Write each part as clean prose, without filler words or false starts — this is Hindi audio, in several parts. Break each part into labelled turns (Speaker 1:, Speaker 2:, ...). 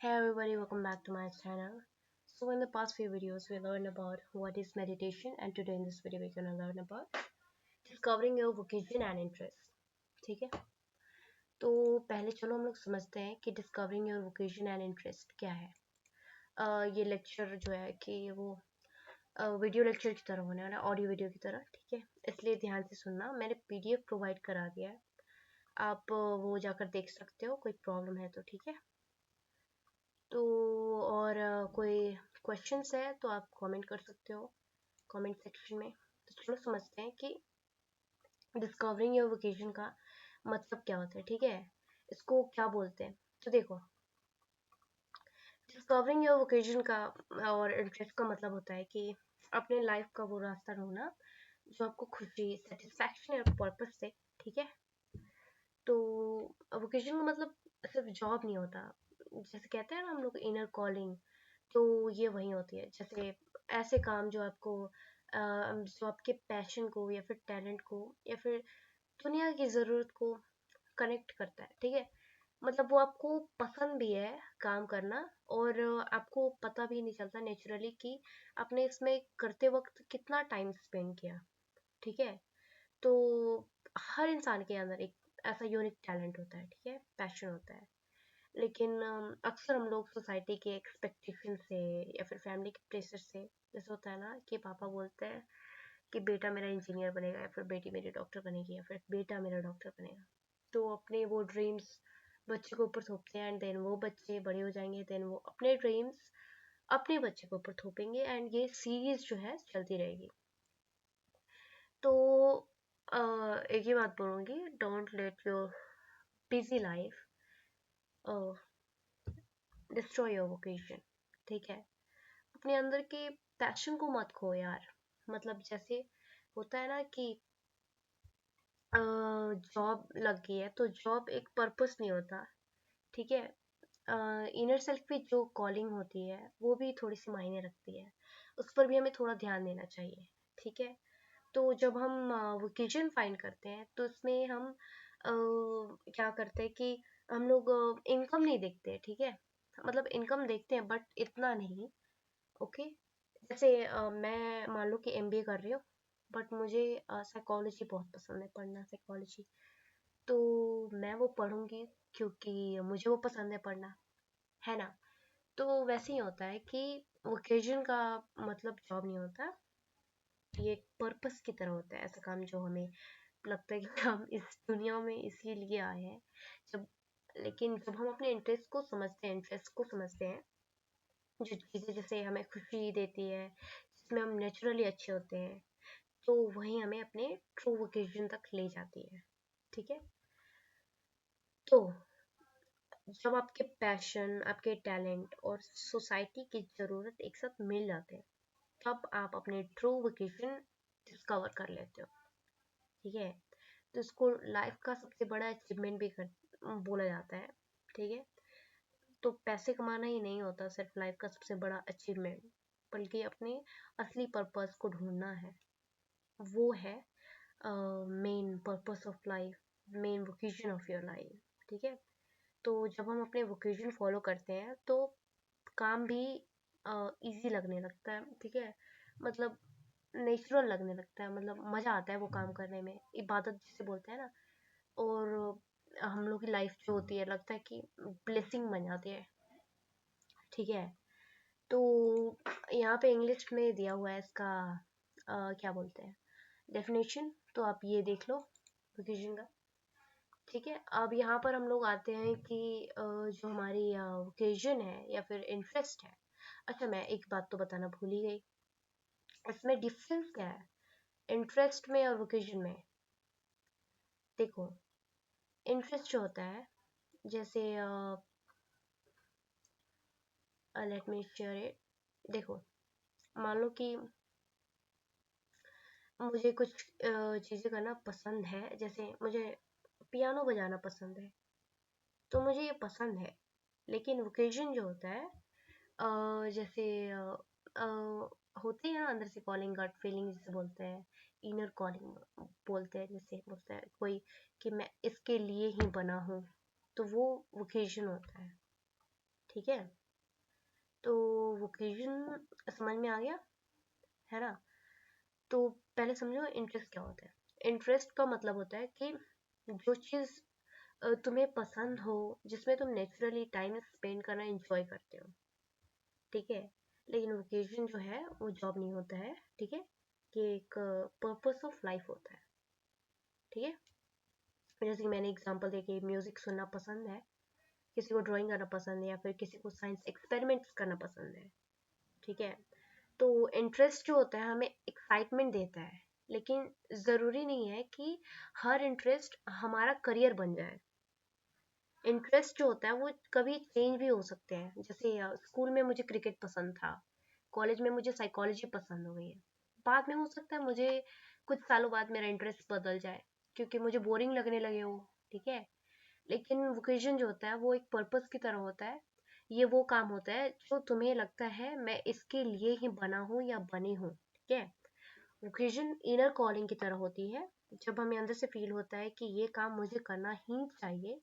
Speaker 1: Hey everybody, welcome back to my channel. So in the past few videos we learned about what is meditation, and today in this video we're gonna learn about discovering your vocation and interest. ठीक है, तो पहले चलो हम लोग समझते हैं कि discovering your vocation and interest क्या है। ये लेक्चर जो है कि वो वीडियो लेक्चर की तरह होने वाला है, ऑडियो वीडियो की तरह, ठीक है। इसलिए ध्यान से सुनना, मैंने पीडीएफ प्रोवाइड करा दिया है, आप वो जाकर देख सकते हो, कोई प्रॉब्लम है तो, ठीक है। तो और कोई क्वेश्चंस है तो आप कमेंट कर सकते हो कमेंट सेक्शन में। तो चलो समझते हैं कि डिस्कवरिंग योर वोकेशन का मतलब क्या होता है, ठीक है, इसको क्या बोलते हैं। तो देखो, डिस्कवरिंग योर वोकेशन का और इंटरेस्ट का मतलब होता है कि अपने लाइफ का वो रास्ता ढूंढना जो आपको खुशी, सेटिस्फैक्शन और पर्पस से, ठीक है। तो वोकेशन का मतलब सिर्फ जॉब नहीं होता, जैसे कहते हैं ना हम लोग इनर कॉलिंग, तो ये वही होती है। जैसे ऐसे काम जो आपको जो आपके पैशन को या फिर टैलेंट को या फिर दुनिया की ज़रूरत को कनेक्ट करता है, ठीक है। मतलब वो आपको पसंद भी है काम करना, और आपको पता भी नहीं चलता नेचुरली कि आपने इसमें करते वक्त कितना टाइम स्पेंड किया, ठीक है। तो हर इंसान के अंदर एक ऐसा यूनिक टैलेंट होता है, ठीक है, पैशन होता है। लेकिन अक्सर हम लोग सोसाइटी के एक्सपेक्टेशन से या फिर फैमिली के प्रेशर से, जैसे होता है ना कि पापा बोलते हैं कि बेटा मेरा इंजीनियर बनेगा, या फिर बेटी मेरी डॉक्टर बनेगी, या फिर बेटा मेरा डॉक्टर बनेगा, तो अपने वो ड्रीम्स बच्चे के ऊपर थोपते हैं। एंड देन वो बच्चे बड़े हो जाएंगे, देन वो अपने ड्रीम्स अपने बच्चे के ऊपर थोपेंगे, एंड ये सीरीज जो है चलती रहेगी। तो एक ही बात बोलूँगी, don't let your busy life destroy your vocation, ठीक है। अपने अंदर के पैशन को मत खो यार। मतलब जैसे होता है ना कि जॉब लग गई है तो जॉब एक पर्पस नहीं होता, ठीक है। इनर सेल्फ पे जो कॉलिंग होती है वो भी थोड़ी सी मायने रखती है, उस पर भी हमें थोड़ा ध्यान देना चाहिए, ठीक है। तो जब हम वोकेशन फाइंड करते हैं तो उसमें हम क्या करते हैं कि हम लोग इनकम नहीं देखते, ठीक है। मतलब इनकम देखते हैं बट इतना नहीं, ओके। जैसे मैं मान लो कि एमबीए कर रही हूँ, बट मुझे साइकोलॉजी बहुत पसंद है, पढ़ना साइकोलॉजी। तो मैं वो पढ़ूंगी क्योंकि मुझे वो पसंद है पढ़ना, है ना। तो वैसे ही होता है कि वोकेशन का मतलब जॉब नहीं होता, ये एक पर्पस की तरह होता है, ऐसा काम जो हमें लगता है कि हम इस दुनिया में इसीलिए आए हैं। जब लेकिन जब हम अपने इंटरेस्ट को समझते हैं, जो चीज़ें जैसे हमें खुशी देती है, जिसमें हम नेचुरली अच्छे होते हैं, तो वही हमें अपने ट्रू वोकेशन तक ले जाती है, ठीक है। तो जब आपके पैशन, आपके टैलेंट और सोसाइटी की ज़रूरत एक साथ मिल जाते हैं, तब आप अपने ट्रू वोकेशन डिस्कवर कर लेते हो, ठीक है। तो इसको लाइफ का सबसे बड़ा अचीवमेंट भी बोला जाता है, ठीक है। तो पैसे कमाना ही नहीं होता सिर्फ लाइफ का सबसे बड़ा अचीवमेंट, बल्कि अपने असली पर्पस को ढूंढना है। वो है main purpose of life, main vocation of your life, ठीक है। तो जब हम अपने वोकेशन फॉलो करते हैं तो काम भी इजी लगने लगता है, ठीक है। मतलब नेचुरल लगने लगता है, मतलब मज़ा आता है वो काम करने में, इबादत जिसे बोलते हैं ना। और हम लोग की लाइफ जो होती है, लगता है कि ब्लेसिंग बन जाती है, ठीक है। तो यहाँ पे इंग्लिश में दिया हुआ है इसका क्या बोलते हैं डेफिनेशन, तो आप ये देख लो वोकेशन का, ठीक है। अब यहाँ पर हम लोग आते हैं कि जो हमारी वोकेशन है या फिर इंटरेस्ट है। अच्छा, मैं एक बात तो बताना भूल ही गई, इसमें डिफरेंस क्या है इंटरेस्ट में और वोकेशन में। देखो, इंटरेस्ट जो होता है, जैसे लेट मी शेयर इट। देखो, मान लो कि मुझे कुछ चीज़ें करना पसंद है, जैसे मुझे पियानो बजाना पसंद है, तो मुझे ये पसंद है। लेकिन वोकेशन जो होता है, जैसे अ, होती है ना अंदर से कॉलिंग, गट फीलिंग जिसे बोलते हैं, इनर कॉलिंग बोलते हैं, जैसे बोलता है कोई कि मैं इसके लिए ही बना हूँ, तो वो वोकेशन होता है, ठीक है। तो वोकेशन समझ में आ गया है ना। तो पहले समझो इंटरेस्ट क्या होता है। इंटरेस्ट का मतलब होता है कि जो चीज़ तुम्हें पसंद हो, जिसमें तुम नेचुरली टाइम स्पेंड करना एंजॉय करते हो, ठीक है। लेकिन वोकेशन जो है वो जॉब नहीं होता है, ठीक है। ये एक पर्पस ऑफ लाइफ होता है, ठीक है। जैसे कि मैंने एग्जांपल दे कि म्यूजिक सुनना पसंद है, किसी को ड्राइंग करना पसंद है, या फिर किसी को साइंस एक्सपेरिमेंट्स करना पसंद है, ठीक है। तो इंटरेस्ट जो होता है हमें एक्साइटमेंट देता है, लेकिन ज़रूरी नहीं है कि हर इंटरेस्ट हमारा करियर बन जाए। इंटरेस्ट जो होता है वो कभी चेंज भी हो सकते हैं। जैसे स्कूल में मुझे क्रिकेट पसंद था, कॉलेज में मुझे साइकोलॉजी पसंद हो गई है, बाद में हो सकता है मुझे कुछ सालों बाद मेरा इंटरेस्ट बदल जाए क्योंकि मुझे बोरिंग लगने लगे हो, ठीक है। लेकिन वोकेशन जो होता है वो एक पर्पस की तरह होता है। ये वो काम होता है जो तुम्हें लगता है मैं इसके लिए ही बना हूँ या बनी हूँ, ठीक है। वोकेशन इनर कॉलिंग की तरह होती है, जब हमें अंदर से फील होता है कि ये काम मुझे करना ही चाहिए,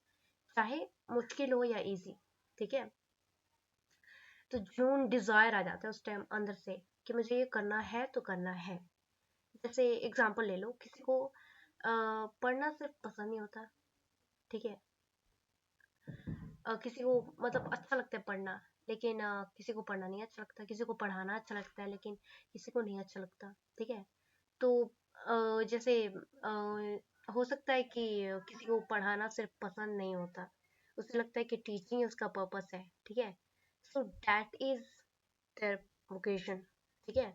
Speaker 1: चाहे मुश्किल हो या इजी, ठीक है। तो जून डिजायर आ जाता है उस टाइम अंदर से कि मुझे ये करना है तो करना है। जैसे एग्जांपल ले लो, किसी को पढ़ना सिर्फ पसंद नहीं होता, ठीक है। किसी को मतलब अच्छा लगता है पढ़ना, लेकिन किसी को पढ़ना नहीं अच्छा लगता, किसी को पढ़ाना अच्छा लगता है लेकिन किसी को नहीं अच्छा लगता, ठीक है। तो जैसे हो सकता है कि किसी को पढ़ाना सिर्फ पसंद नहीं होता, उसे लगता है कि टीचिंग उसका पर्पस है, ठीक है। So that is their vocation, ठीक है।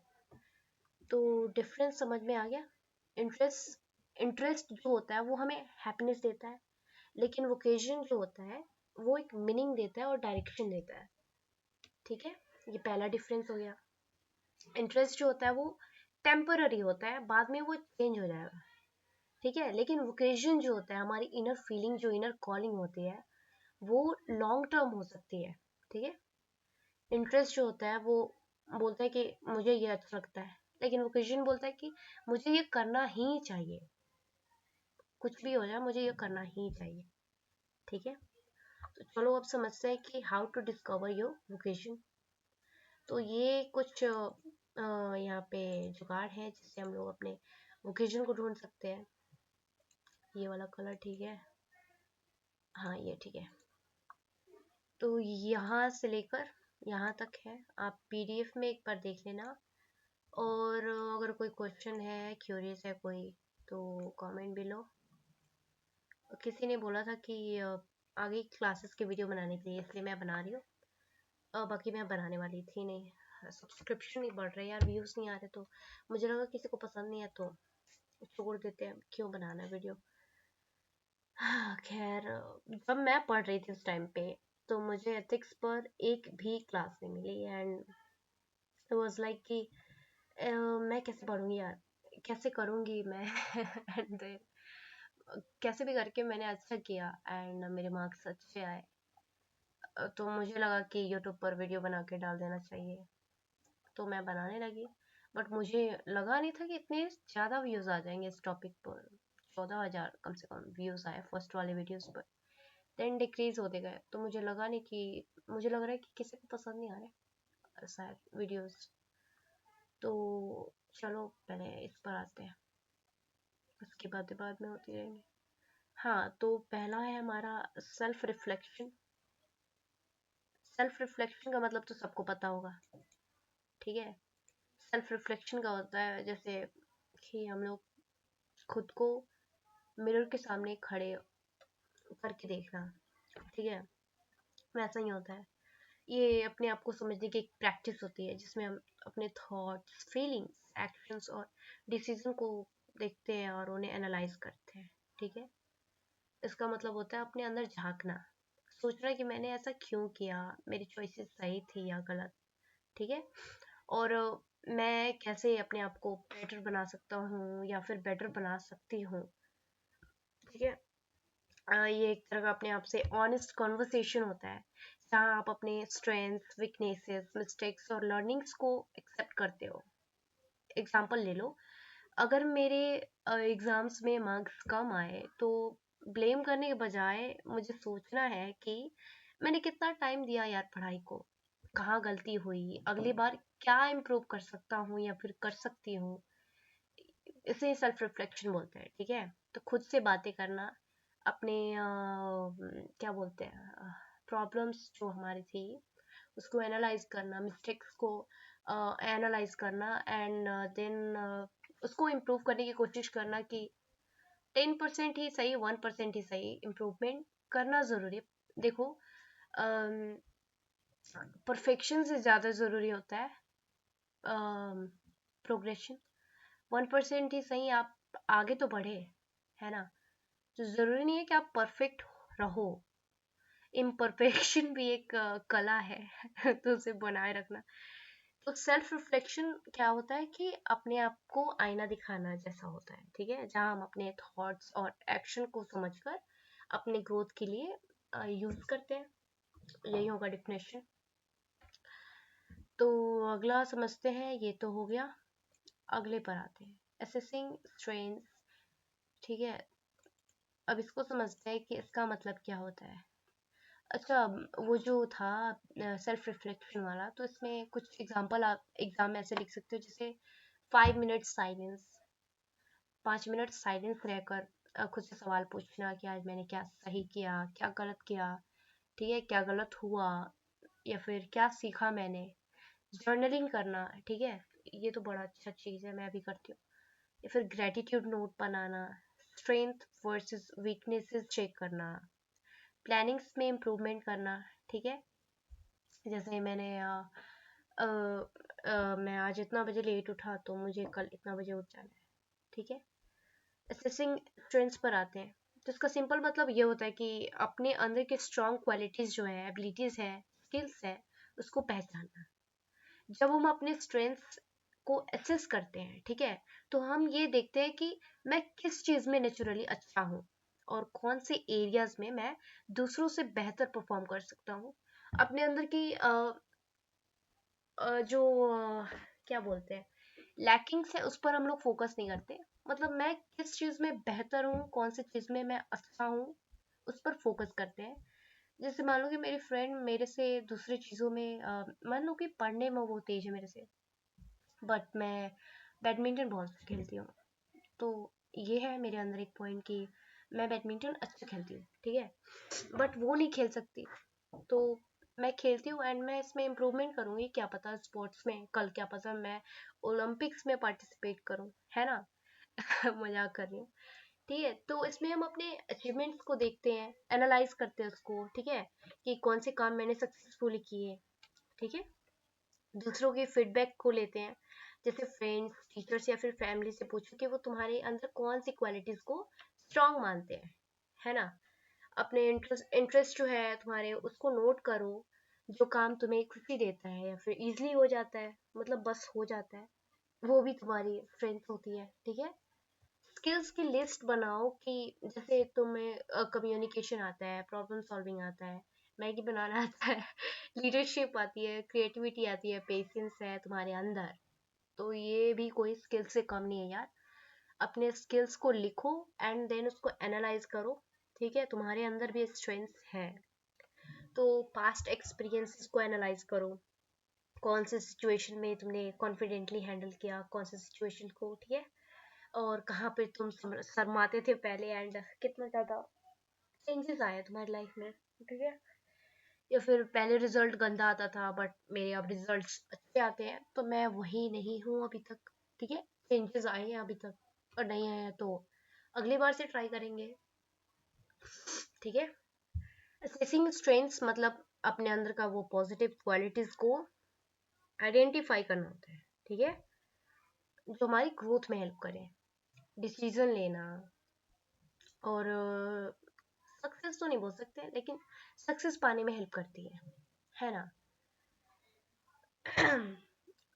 Speaker 1: तो डिफरेंस समझ में आ गया। इंटरेस्ट इंटरेस्ट जो होता है वो हमें हैप्पीनेस देता है, लेकिन वोकेशन जो होता है वो एक मीनिंग देता है और डायरेक्शन देता है, ठीक है। ये पहला डिफरेंस हो गया। इंटरेस्ट जो होता है वो टेम्पररी होता है, बाद में वो चेंज हो जाएगा, ठीक है। लेकिन वोकेशन जो होता है, हमारी इनर फीलिंग जो इनर कॉलिंग होती है, वो लॉन्ग टर्म हो सकती है, ठीक है। इंटरेस्ट जो होता है वो बोलता है कि मुझे ये अच्छा लगता है, लेकिन वोकेशन बोलता है कि मुझे ये करना ही चाहिए, कुछ भी हो जाए मुझे ये करना ही चाहिए, ठीक है। तो चलो अब समझते हैं कि how to discover your vocation. तो ये कुछ यहाँ पे जुगाड़ है जिससे हम लोग अपने वोकेशन को ढूंढ सकते हैं। ये वाला कलर ठीक है, हाँ ये ठीक है। तो यहाँ से लेकर यहाँ तक है, आप पीडीएफ में एक बार देख लेना। और अगर कोई क्वेश्चन है, क्यूरियस है कोई, तो कमेंट बिलो। किसी ने बोला था कि आगे क्लासेस की वीडियो बनाने के लिए, इसलिए मैं बना रही हूँ। बाकी मैं बनाने वाली थी नहीं, सब्सक्रिप्शन नहीं बढ़ रहे यार, व्यूज़ नहीं आ रहे, तो मुझे लगा किसी को पसंद नहीं है तो छोड़ देते हैं, क्यों बनाना वीडियो। हाँ, खैर जब मैं पढ़ रही थी उस टाइम पे, तो मुझे एथिक्स पर एक भी क्लास नहीं मिली, एंड इट वाज लाइक कि मैं कैसे पढ़ूंगी यार, कैसे करूंगी मैं एंड कैसे भी करके मैंने अच्छा किया एंड मेरे मार्क्स अच्छे आए। तो मुझे लगा कि यूट्यूब पर वीडियो बना के डाल देना चाहिए, तो मैं बनाने लगी। बट मुझे लगा नहीं था कि इतने ज़्यादा व्यूज़ आ जाएंगे इस टॉपिक पर। 14,000 कम से कम व्यूज़ आए फर्स्ट वाले वीडियोस पर, देन डिक्रीज होते गए। तो मुझे लगा नहीं कि, मुझे लग रहा है कि किसी को पसंद नहीं आ रहे शायद वीडियोस। तो चलो पहले इस पर आते हैं, उसकी बातें बाद में होती रहेंगी। हाँ, तो पहला है हमारा सेल्फ रिफ्लेक्शन। सेल्फ रिफ्लेक्शन का मतलब तो सबको पता होगा, ठीक है। सेल्फ रिफ्लेक्शन का होता है जैसे कि हम लोग खुद को मिरर के सामने खड़े करके देखना, ठीक है। वैसा ही होता है। ये अपने आप को समझने की एक प्रैक्टिस होती है जिसमें हम अपने थॉट्स, फीलिंग्स, एक्शंस और डिसीजन को देखते हैं और उन्हें एनालाइज करते हैं, ठीक है। इसका मतलब होता है अपने अंदर झांकना, सोचना कि मैंने ऐसा क्यों किया, मेरी चॉइसेस सही थी या गलत, ठीक है। और मैं कैसे अपने आप को बेटर बना सकता हूँ या फिर बेटर बना सकती हूँ, ठीक है। ये एक तरह का अपने आप से ऑनेस्ट कॉन्वर्सेशन होता है, जहाँ आप अपने स्ट्रेंथ्स, वीकनेसेस, मिस्टेक्स और लर्निंग्स को एक्सेप्ट करते हो। एग्जाम्पल ले लो, अगर मेरे एग्जाम्स में मार्क्स कम आए तो ब्लेम करने के बजाय मुझे सोचना है कि मैंने कितना टाइम दिया यार पढ़ाई को, कहाँ गलती हुई, अगली बार क्या इम्प्रूव कर सकता हूँ या फिर कर सकती हूँ। इसे सेल्फ रिफ्लेक्शन बोलते हैं, ठीक है। तो खुद से बातें करना, अपने क्या बोलते हैं, प्रॉब्लम्स जो हमारी थी उसको एनालाइज करना, मिस्टेक्स को एनालाइज करना, एंड देन उसको इम्प्रूव करने की कोशिश करना कि 10% ही सही, 1% ही सही, इम्प्रूवमेंट करना ज़रूरी है। देखो, परफेक्शन से ज़्यादा ज़रूरी होता है प्रोग्रेशन। 1% ही सही, आप आगे तो बढ़े, है ना। तो ज़रूरी नहीं है कि आप परफेक्ट रहो, इम्परफेक्शन भी एक कला है तो उसे बनाए रखना। तो सेल्फ रिफ्लेक्शन क्या होता है कि अपने आप को आईना दिखाना जैसा होता है, ठीक है, जहाँ हम अपने थॉट्स और एक्शन को समझकर अपने ग्रोथ के लिए यूज करते हैं। यही होगा डेफिनेशन। तो अगला समझते हैं, ये तो हो गया। अगले पर आते हैं, असेसिंग स्ट्रेंथ्स, ठीक है। अब इसको समझते हैं कि इसका मतलब क्या होता है। अच्छा, वो जो था सेल्फ रिफ्लेक्शन वाला, तो इसमें कुछ एग्जांपल आप एग्जाम में ऐसे लिख सकते हो, जैसे 5 मिनट साइलेंस, 5 मिनट साइलेंस रहकर खुद से सवाल पूछना कि आज मैंने क्या सही किया, क्या गलत किया, ठीक है, क्या गलत हुआ, या फिर क्या सीखा मैंने। जर्नलिंग करना, ठीक है, ये तो बड़ा अच्छा चीज़ है, मैं भी करती हूँ। या फिर ग्रेटिट्यूड नोट बनाना, स्ट्रेंथ वर्सेस वीकनेसेस चेक करना, प्लानिंग्स में इम्प्रूवमेंट करना, ठीक है। जैसे मैंने मैं आज इतना बजे लेट उठा तो मुझे कल इतना बजे उठ जाना है, ठीक है। असेसिंग स्ट्रेंथ्स पर आते हैं, तो इसका सिंपल मतलब ये होता है कि अपने अंदर के स्ट्रॉन्ग क्वालिटीज जो है, एबिलिटीज है, स्किल्स है, उसको पहचानना। जब हम अपने स्ट्रेंथ्स को एसेस करते हैं, ठीक है, तो हम ये देखते हैं कि मैं किस चीज़ में नेचुरली अच्छा हूँ और कौन से एरियाज में मैं दूसरों से बेहतर परफॉर्म कर सकता हूँ। अपने अंदर की जो क्या बोलते हैं, लैकिंग्स है, उस पर हम लोग फोकस नहीं करते। मतलब मैं किस चीज़ में बेहतर हूँ, कौन सी चीज़ में मैं अच्छा हूँ, उस पर फोकस करते हैं। जैसे मान लो कि मेरी फ्रेंड मेरे से दूसरी चीज़ों में मान लो कि पढ़ने में वो तेज है मेरे से, बट मैं बैडमिंटन बहुत अच्छा खेलती हूँ। तो ये है मेरे अंदर एक पॉइंट कि मैं बैडमिंटन अच्छा खेलती हूँ, ठीक है, बट वो नहीं खेल सकती। तो मैं खेलती हूँ एंड मैं इसमें इम्प्रूवमेंट करूँगी, क्या पता स्पोर्ट्स में कल, क्या पता मैं ओलंपिक्स में पार्टिसिपेट करूँ, है ना। मजाक कर रही हूँ, ठीक है। तो इसमें हम अपने अचीवमेंट्स को देखते हैं, एनालाइज करते हैं उसको, ठीक है, कि कौन से काम मैंने सक्सेसफुली किए, ठीक है। दूसरों के फीडबैक को लेते हैं, जैसे फ्रेंड्स, टीचर्स या फिर फैमिली से पूछो कि वो तुम्हारे अंदर कौन सी क्वालिटीज को स्ट्रांग मानते हैं, है ना। अपने इंटरेस्ट इंटरेस्ट जो है तुम्हारे, उसको नोट करो। जो काम तुम्हें खुशी देता है या फिर इजीली हो जाता है, मतलब बस हो जाता है, वो भी तुम्हारी स्ट्रेंथ होती है, ठीक है। स्किल्स की लिस्ट बनाओ कि जैसे तुम्हें कम्युनिकेशन आता है, प्रॉब्लम सॉल्विंग आता है, मैगी बनाना आता है, लीडरशिप आती है, क्रिएटिविटी आती है, पेशेंस है तुम्हारे अंदर, तो ये भी कोई स्किल से कम नहीं है यार। अपने स्किल्स को लिखो एंड देन उसको एनालाइज करो, ठीक है, तुम्हारे अंदर भी स्ट्रेंथ्स हैं। तो पास्ट एक्सपीरियंसेस को एनालाइज करो, कौन से सिचुएशन में तुमने कॉन्फिडेंटली हैंडल किया, कौन से सिचुएशन को, ठीक है, और कहाँ पे तुम शर्माते थे पहले एंड कितना ज़्यादा चेंजेस आए तुम्हारी लाइफ में, ठीक है। या फिर पहले रिजल्ट गंदा आता था बट मेरे अब रिजल्ट्स अच्छे आते हैं, तो मैं वही नहीं हूँ अभी तक, ठीक है। चेंजेस आए हैं अभी तक, और नहीं आए हैं तो अगली बार से ट्राई करेंगे, ठीक है। असेसिंग स्ट्रेंथ्स मतलब अपने अंदर का वो पॉजिटिव क्वालिटीज को आइडेंटिफाई करना होता है, ठीक है, जो हमारी ग्रोथ में हेल्प करें, डिसीजन लेना, और सक्सेस तो नहीं बोल सकते लेकिन सक्सेस पाने में हेल्प करती है ना।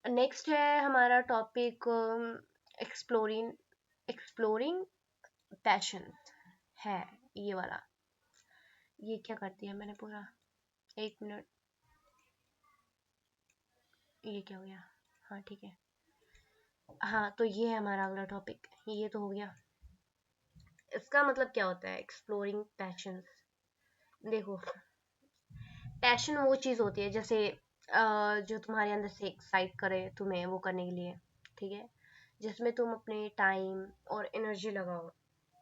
Speaker 1: नेक्स्ट है हमारा टॉपिक एक्सप्लोरिंग एक्सप्लोरिंग पैशन, है ये वाला। ये क्या कर दिया मैंने पूरा, 1 मिनट, ये क्या हो गया, हाँ ठीक है। हाँ, तो ये है हमारा अगला टॉपिक, ये तो हो गया। इसका मतलब क्या होता है एक्सप्लोरिंग पैशंस। देखो, पैशन वो चीज़ होती है जैसे जो तुम्हारे अंदर से एक्साइट करे तुम्हें वो करने के लिए, ठीक है, जिसमें तुम अपने टाइम और एनर्जी लगाओ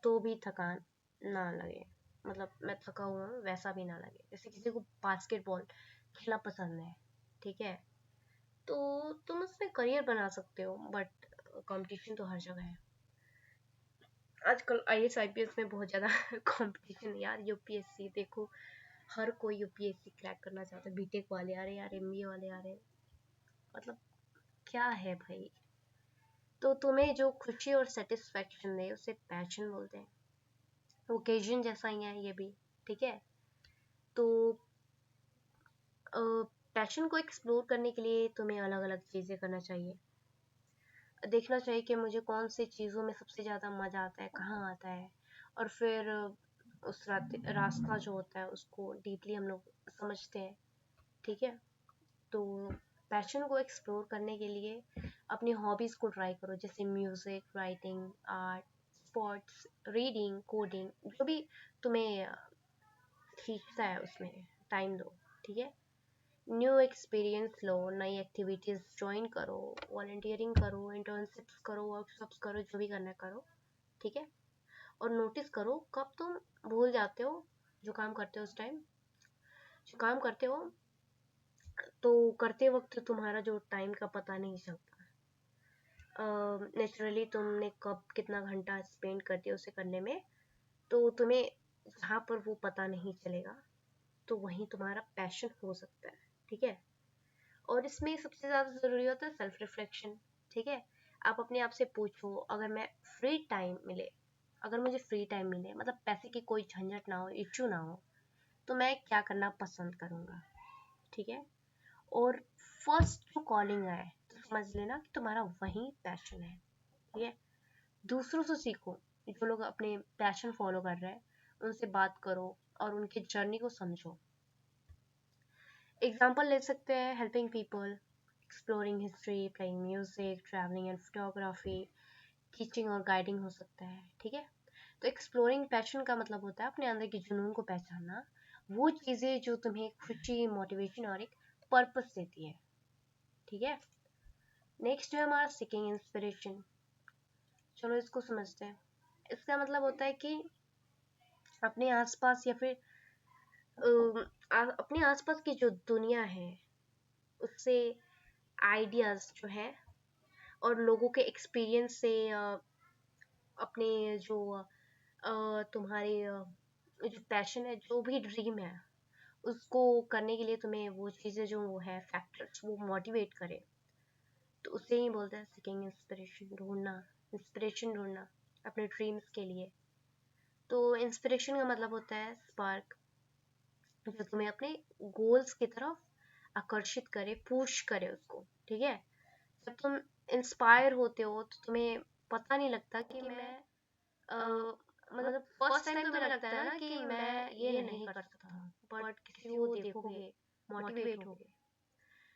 Speaker 1: तो भी थकान ना लगे, मतलब मैं थका हुआ हूँ वैसा भी ना लगे। जैसे किसी को बास्केटबॉल खेलना पसंद है, ठीक है, तो तुम उसमें करियर बना सकते हो, बट कंपटीशन तो हर जगह है। आजकल आईएएस आईपीएस में बहुत ज़्यादा कंपटीशन है यार। यूपीएससी देखो, हर कोई यूपीएससी क्रैक करना चाहता है। बीटेक वाले आ रहे हैं यार, एमबीए वाले आ रहे हैं, मतलब क्या है भाई। तो तुम्हें जो खुशी और सेटिस्फेक्शन दे उसे पैशन बोलते हैं। ओकेजन जैसा ही है ये भी, ठीक है। तो पैशन को एक्सप्लोर करने के लिए तुम्हें अलग अलग चीज़ें करना चाहिए। देखना चाहिए कि मुझे कौन सी चीज़ों में सबसे ज़्यादा मज़ा आता है, कहाँ आता है, और फिर उस रास्ता जो होता है उसको डीपली हम लोग समझते हैं, ठीक है। तो पैशन को एक्सप्लोर करने के लिए अपनी हॉबीज़ को ट्राई करो, जैसे music, writing, art, sports, reading, coding, जो भी तुम्हें खींचता है उसमें टाइम दो, ठीक है। न्यू एक्सपीरियंस लो, नई एक्टिविटीज़ ज्वाइन करो, वॉलंटियरिंग करो, इंटर्नशिप्स करो, वर्कशॉप्स करो, जो भी करना है करो, ठीक है। और नोटिस करो कब तुम भूल जाते हो जो काम करते हो, उस टाइम जो काम करते हो तो करते वक्त तुम्हारा जो टाइम का पता नहीं चलता। नेचुरली तुमने कब कितना घंटा स्पेंड कर दिया उसे करने में, तो तुम्हें जहाँ पर वो पता नहीं चलेगा तो वहीं तुम्हारा पैशन हो सकता है, ठीक है। और इसमें सबसे ज़्यादा ज़रूरी होता है सेल्फ रिफ्लेक्शन, ठीक है। आप अपने आप से पूछो, अगर मैं फ्री टाइम मिले अगर मुझे फ्री टाइम मिले, मतलब पैसे की कोई झंझट ना हो, इशू ना हो, तो मैं क्या करना पसंद करूँगा, ठीक है। और फर्स्ट जो कॉलिंग आए तो समझ लेना कि तुम्हारा वही पैशन है, ठीक है। दूसरों से सीखो, जो लोग अपने पैशन फॉलो कर रहे हैं उनसे बात करो और उनकी जर्नी को समझो। एग्जाम्पल ले सकते हैं helping people, exploring history, playing music, travelling and photography, teaching और गाइडिंग हो सकता है, ठीक है। तो एक्सप्लोरिंग पैशन का मतलब होता है अपने अंदर के जुनून को पहचानना, वो चीज़ें जो तुम्हें खुशी, मोटिवेशन और एक पर्पस देती है, ठीक है। नेक्स्ट है हमारा सीकिंग इंस्पिरेशन। चलो इसको समझते हैं। इसका मतलब होता है कि अपने आसपास या फिर अपने आसपास की जो दुनिया है उससे आइडियाज जो है और लोगों के एक्सपीरियंस से अपने जो तुम्हारे जो पैशन है, जो भी ड्रीम है, उसको करने के लिए तुम्हें वो चीज़ें जो वो है फैक्टर्स वो मोटिवेट करे, तो उसे ही बोलते हैं सीकिंग इंस्पिरेशन, ढूंढना, इंस्पिरेशन ढूंढना अपने ड्रीम्स के लिए। तो इंस्पिरेशन का मतलब होता है स्पार्क, जो तुम्हें अपने गोल्स की तरफ आकर्षित करे, पुश करे उसको, ठीक है। जब तुम इंस्पायर होते हो तो तुम्हें पता नहीं लगता कि मैं मतलब फर्स्ट टाइम तो तुम्हें लगता है ना कि मैं ये नहीं कर सकता हूँ, बट किसी को देखोगे, मोटिवेट होगे,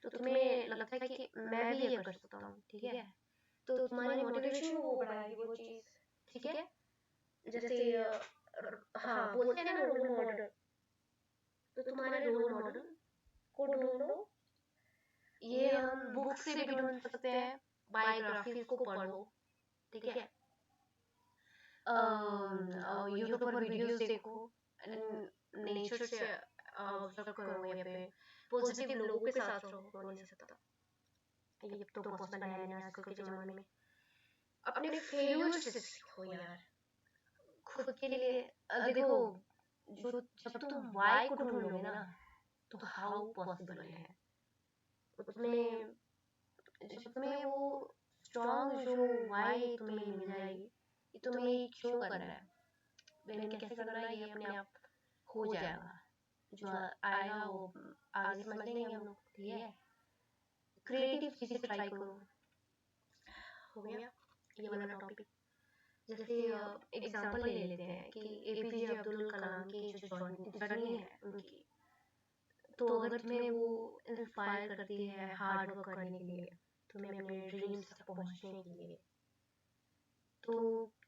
Speaker 1: तो तुम्हें लगता है कि मैं भी ये कर सकता हूँ, ठीक है। तो तुम्हारी मोटिवेशन को वो बढ़ाएगी वो चीज़, ठीक है। जैसे हाँ बोलते हैं ना रोल मॉडल, तो तुम्हारे रोल मॉडल को ढूंढो। ये हम बुक से भी ढूंढ सकते हैं, बायोग्राफीज को पढ़ो, ठीक है। यूट्यूब पर वीडियोस देखो, नेचर से ऑब्जर्व करो, या पे पॉजिटिव लोगों के साथ रहो, हो नहीं सकता ये तो पॉसिबल है नहीं आजकल के ज़माने में। अपने फेल्योर से सीखो यार, खुद के लिए देखो, जो जब तुम वाई को ढूंढ लोगे ना तो हाउ पॉसिबल है उसमें। जब तुम्हें वो स्ट्रॉन्ग जो वाई तुम्हें मिल जाएगी कि तुम्हें ये क्यों कर रहा है, मैंने कैसे करना है, ये अपने आप हो जाएगा। जो आएगा वो आगे समझ लेंगे हम लोग, ठीक है। क्रिएटिव चीज़ें ट्राई करो, हो गया ये वाला टॉपिक। जैसे एग्जांपल ले लेते हैं कि एपीजे अब्दुल कलाम की जो जर्नी है उनकी, तो अगर तुम्हें वो इंस्पायर करती है हार्ड वर्क करने के लिए, तुम्हें अपने ड्रीम्स तक पहुंचने के लिए, तो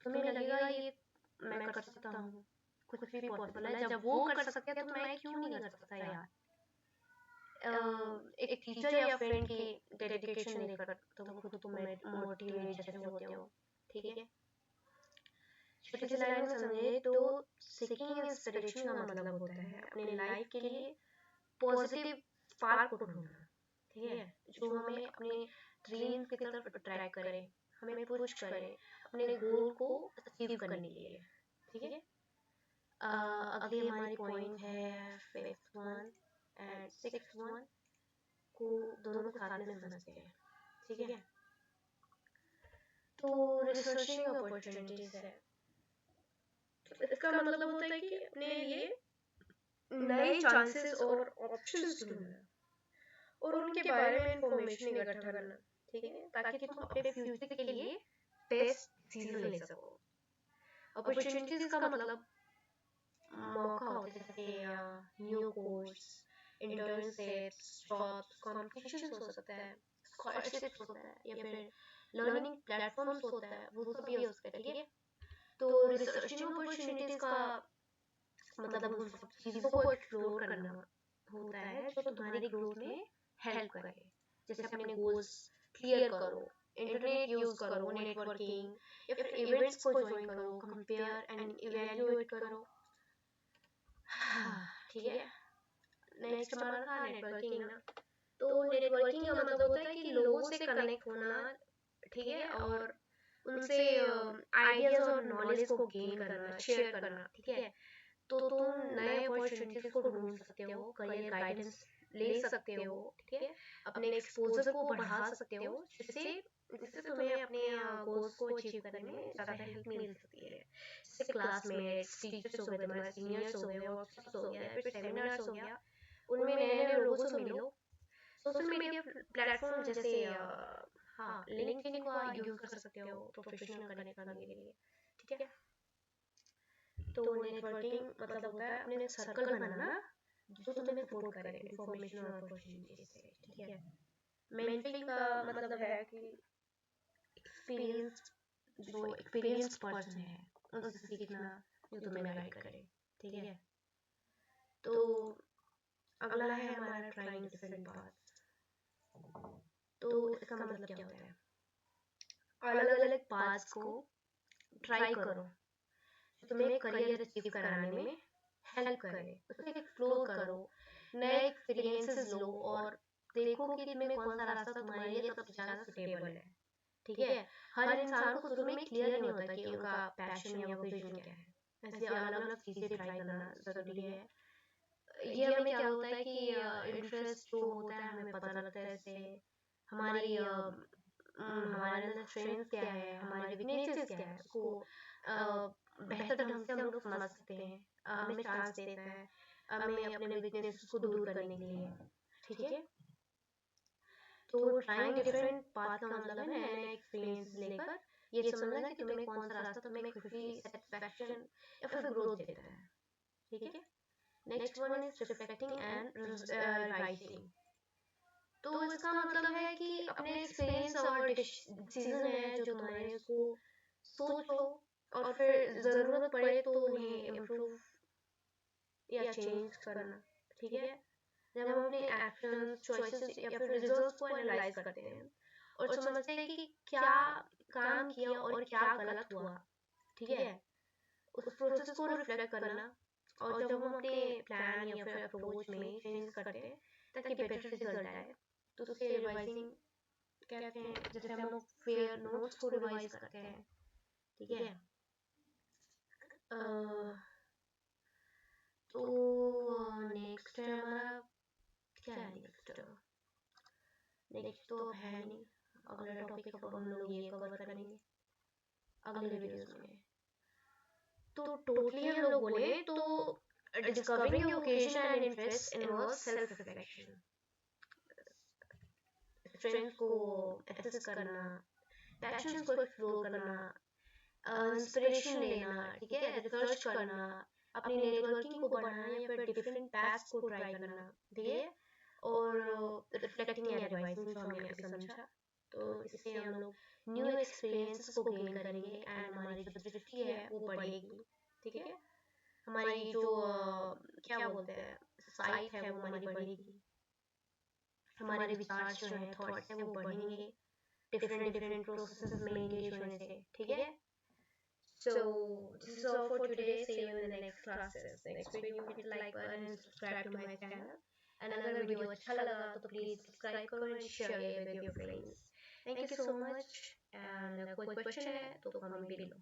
Speaker 1: तुम्हें लगेगा ये मैं कर सकता हूँ, कुछ भी पॉसिबल है। जब वो कर सकते हैं तो मैं क्यों नहीं कर सकता यार, एक टीचर या फ्रेंड की डेडिकेशन देखकर तुम खुद को मोटिवेट जैसे होते हो, ठीक है। छोटी सी लाइन में समझे तो सीकिंग इंस्पिरेशन का मतलब होता है अपने लाइफ के लिए पॉजिटिव स्पार्क को ढूंढना, ठीक है, जो हमें अपने ड्रीम्स की तरफ अट्रैक्ट करे, हमें पुश करे अपने गोल को अचीव करने के लिए, ठीक है। अगली हमारी पॉइंट है fifth one and sixth one को दोनों को साथ में समझते हैं, ठीक है। तो रिसर्चिंग अपॉर्चुनिटीज है, इसका मतलब होता है कि अपने लिए नए चांसेस और ऑप्शंस ढूंढना और उनके बारे में इंफॉर्मेशन इकट्ठा करना, ठीक है, ताकि तुम अपने फ्यूचर के लिए बेस्ट डिसीजन ले सको। अपॉर्चुनिटीज का मतलब मौका होते हैं, जैसे new course, internships, jobs, competitions हो सकता है, स्कॉलरशिप्स होता है या फिर लर्निंग प्लेटफॉर्म्स होता है, वो सब भी हो सकता है, ठीक है। तो रिसर्चिंग अपॉर्चुनिटीज का मतलब उन सब चीज़ों को एक्सप्लोर करना होता है जो तुम्हारी ग्रोथ में हेल्प करे, जैसे अपने गोल्स क्लियर करो, इंटरनेट यूज करो, नेटवर्किंग या फिर इवेंट्स को ज्वाइन करो, कंपेयर एंड इवैल्यूएट करो। ठीक है, नेक्स्ट हमारा था नेटवर्किंग ना। तो नेटवर्किंग का मतलब होता है कि लोगों से कनेक्ट होना, ठीक है, और उनसे आइडियाज और नॉलेज को गेन करना, शेयर करना, ठीक है। तो तुम नए अपॉर्चुनिटीज को ढूंढ सकते हो, करियर गाइडेंस ले सकते हो, ठीक है, अपने एक्सपोजर को बढ़ा सकते हो, जिससे जिससे तुम्हें अपने गोल्स को अचीव करने में ज़्यादा हेल्प मिल सकती है। जैसे क्लासमेट्स, टीचर्स हो गए, तुम्हारे सीनियर्स हो गए, वर्कशॉप्स हो गया, फिर सेमिनार्स हो गया, उनमें नए नए लोगों से मिलो। सोशल मीडिया प्लेटफॉर्म जैसे हाँ लिंक्डइन का यूज कर सकते हो प्रोफेशनल कनेक्ट करने के लिए, ठीक है। तो नेटवर्किंग मतलब होता है अपने सर्कल बनाना जो तुम्हें सपोर्ट करे इंफॉर्मेशन और अपॉर्चुनिटी से, ठीक है। मेंटरिंग का मतलब है कि एक्सपीरियंस जो एक्सपीरियंस पर्सन है उनसे सीखना जो तुम्हें गाइड करे, ठीक है। तो अगला है हमारा ट्राइंग डिफरेंट पाथ्स। तो इसका मतलब क्या होता है, अलग अलग पाथ्स को ट्राई करो जो तुम्हें करियर अचीव कराने में हेल्प करे, उसे एक्सप्लोर करो, नए एक्सपीरियंसेस लो और देखो कि तुम्हें कौन सा रास्ता तुम्हारे लिए सबसे ज़्यादा सुटेबल है, ठीक है। हर इंसान को शुरू में क्लियर नहीं होता कि उनका पैशन या विजन क्या है, ऐसे अलग अलग चीज़ें ट्राई करना ज़रूरी है। ये हमें क्या होता है कि इंटरेस्ट जो होता है हमें पता लगता है, इससे हमारी हमारे अंदर स्ट्रेंथ क्या है, हमारी वीकनेसेस क्या है, उसको बेहतर ढंग से हम लोग समझ सकते हैं, हमें चांस देता है हमें अपने वीकनेस को दूर करने के लिए, ठीक है। तो ट्राइंग डिफरेंट पाथ का मतलब है नया नया एक्सपीरियंस लेकर ये समझना कि तुम्हें कौन सा रास्ता तुम्हें खुशी, सेटिस्फैक्शन या फिर ग्रोथ देता है, ठीक है। Next one is reflecting and writing. तो इसका मतलब है कि अपने एक्सपीरियंस और डिसीजन है जो तुम्हारे, उसको सोचो और फिर ज़रूरत पड़े तो उन्हें इम्प्रूव या चेंज करना, ठीक है। जब हम अपने एक्शंस, चॉइसेस या फिर रिजल्ट्स को एनालाइज करते हैं और समझते हैं कि क्या काम किया और क्या गलत हुआ, ठीक है, उस प्रोसेस को रिफ्लेक्ट करना, और जब हम अपने प्लान या फिर अप्रोच में चेंज करते हैं ताकि बेटर रिजल्ट आए, तो उसे रिवाइजिंग कहते हैं, जैसे हम लोग फिर नोट्स को रिवाइज करते हैं, ठीक है। तो नेक्स्ट है हमारा, क्या है नेक्स्ट, नेक्स्ट तो अब है नहीं, अगला टॉपिक अब हम लोग ये कवर करेंगे अगले वीडियोस में। तो टोटली हम लोग बोले तो discovering your vocation and interest involves self reflection, strength को एसेस करना, पैशंस को एक्सप्लोर करना, इंस्पिरेशन लेना, ठीक है, रिसर्च करना, अपनी नेटवर्किंग को बढ़ाना या फिर डिफरेंट पाथ्स को ट्राई करना, ठीक है, और रिफ्लेक्टिंग या रिवाइजिंग जो हमने अभी समझा। तो इससे हम लोग न्यू एक्सपीरियंसेस को गेन करेंगे एंड हमारी जो दृष्टि है वो बढ़ेगी, ठीक है। हमारी जो क्या बोलते हैं साइट है वो हमारी बढ़ेगी, हमारे विचार जो हैं, थॉट्स हैं, वो बढ़ेंगे डिफरेंट डिफरेंट प्रोसेसेस में एंगेज होने से, ठीक है। So this is all for today. See you in the next classes. Next video, hit the like button and subscribe to my channel. And अगर वीडियो अच्छा लगा तो प्लीज सब्सक्राइब करो and share it with your friends. Thank you so much. And कोई क्वेश्चन है तो कमेंट बिलो.